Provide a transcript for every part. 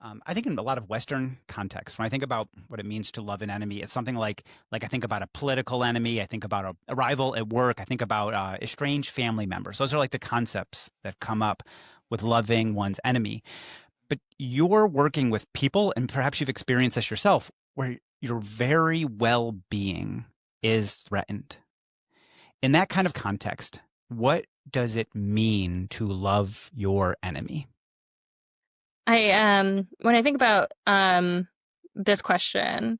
I think in a lot of Western contexts, when I think about what it means to love an enemy, it's something like I think about a political enemy, I think about a rival at work, I think about estranged family members. Those are like the concepts that come up with loving one's enemy. But you're working with people, and perhaps you've experienced this yourself, where your very well-being is threatened. In that kind of context, what does it mean to love your enemy? When I think about this question,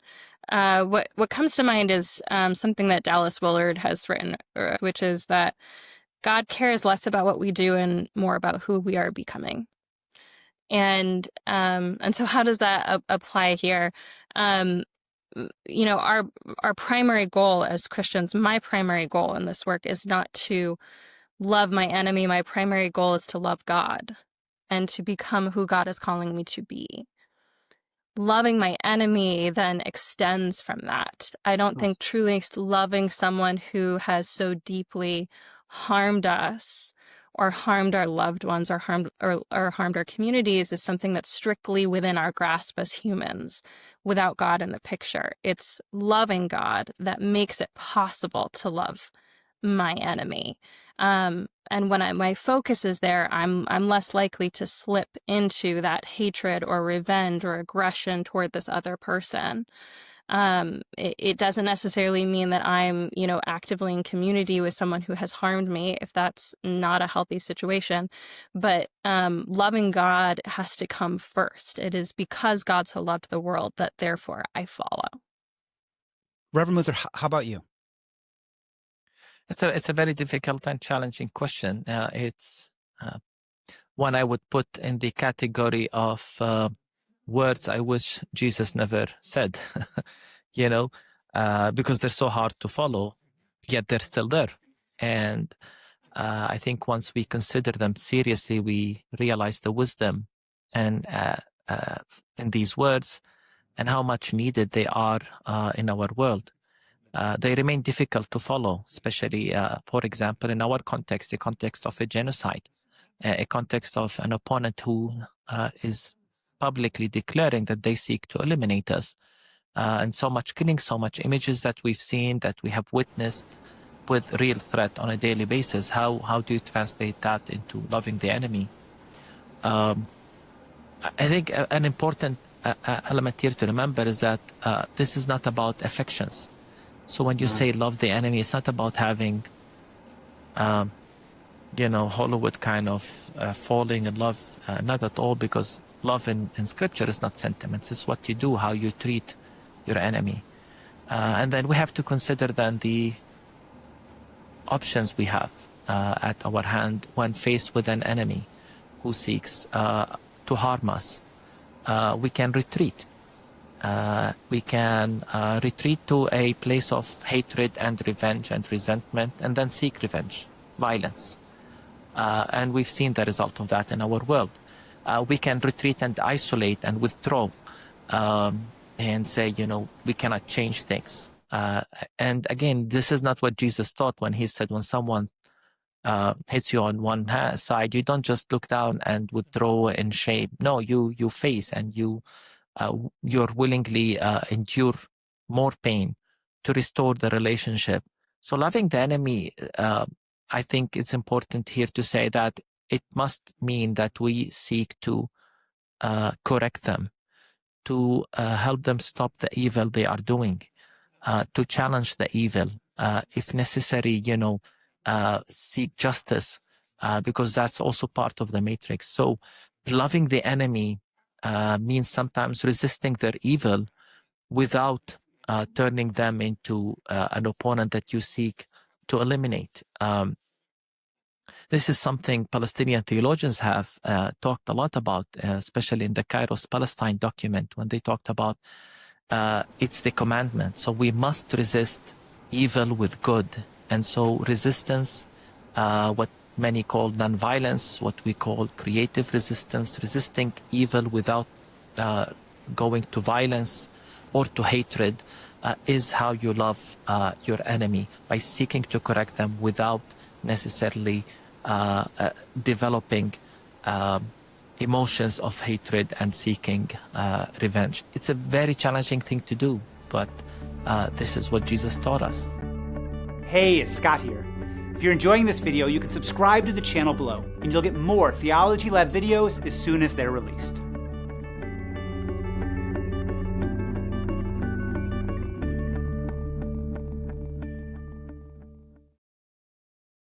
what comes to mind is something that Dallas Willard has written, which is that God cares less about what we do and more about who we are becoming. And so how does that apply here? Um, our primary goal as Christians, my primary goal in this work is not to love my enemy. My primary goal is to love God and to become who God is calling me to be. Loving my enemy then extends from that. I don't think truly loving someone who has so deeply harmed us or harmed our loved ones or harmed our communities is something that's strictly within our grasp as humans without God in the picture. It's loving God that makes it possible to love my enemy. And when my focus is there, I'm less likely to slip into that hatred or revenge or aggression toward this other person. It doesn't necessarily mean that I'm, actively in community with someone who has harmed me if that's not a healthy situation. But loving God has to come first. It is because God so loved the world that therefore I follow. Reverend Munther, how about you? It's a very difficult and challenging question. It's one I would put in the category of words I wish Jesus never said, because they're so hard to follow, yet they're still there. And I think once we consider them seriously, we realize the wisdom and in these words and how much needed they are in our world. They remain difficult to follow, especially, for example, in our context, the context of a genocide, a context of an opponent who is publicly declaring that they seek to eliminate us. And so much killing, so much images that we've seen, that we have witnessed with real threat on a daily basis. How do you translate that into loving the enemy? I think an important element here to remember is that this is not about affections. So when you say love the enemy, it's not about having, Hollywood kind of falling in love. Not at all, because love in Scripture is not sentiments. It's what you do, how you treat your enemy. And then we have to consider then the options we have at our hand when faced with an enemy who seeks to harm us. We can retreat. We can retreat to a place of hatred and revenge and resentment, and then seek revenge, violence. And we've seen the result of that in our world. We can retreat and isolate and withdraw and say, we cannot change things. And again, this is not what Jesus taught when he said when someone hits you on one side, you don't just look down and withdraw in shame. No, you face and you're willingly endure more pain to restore the relationship. So loving the enemy, I think it's important here to say that it must mean that we seek to correct them, to help them stop the evil they are doing, to challenge the evil, if necessary, seek justice, because that's also part of the matrix. So loving the enemy means sometimes resisting their evil without turning them into an opponent that you seek to eliminate. This is something Palestinian theologians have talked a lot about, especially in the Kairos Palestine document, when they talked about it's the commandment. So we must resist evil with good. And so resistance, what many call nonviolence, what we call creative resistance, resisting evil without going to violence or to hatred, is how you love your enemy, by seeking to correct them without necessarily developing emotions of hatred and seeking revenge. It's a very challenging thing to do, but this is what Jesus taught us. Hey, it's Scott here. If you're enjoying this video, you can subscribe to the channel below, and you'll get more Theology Lab videos as soon as they're released.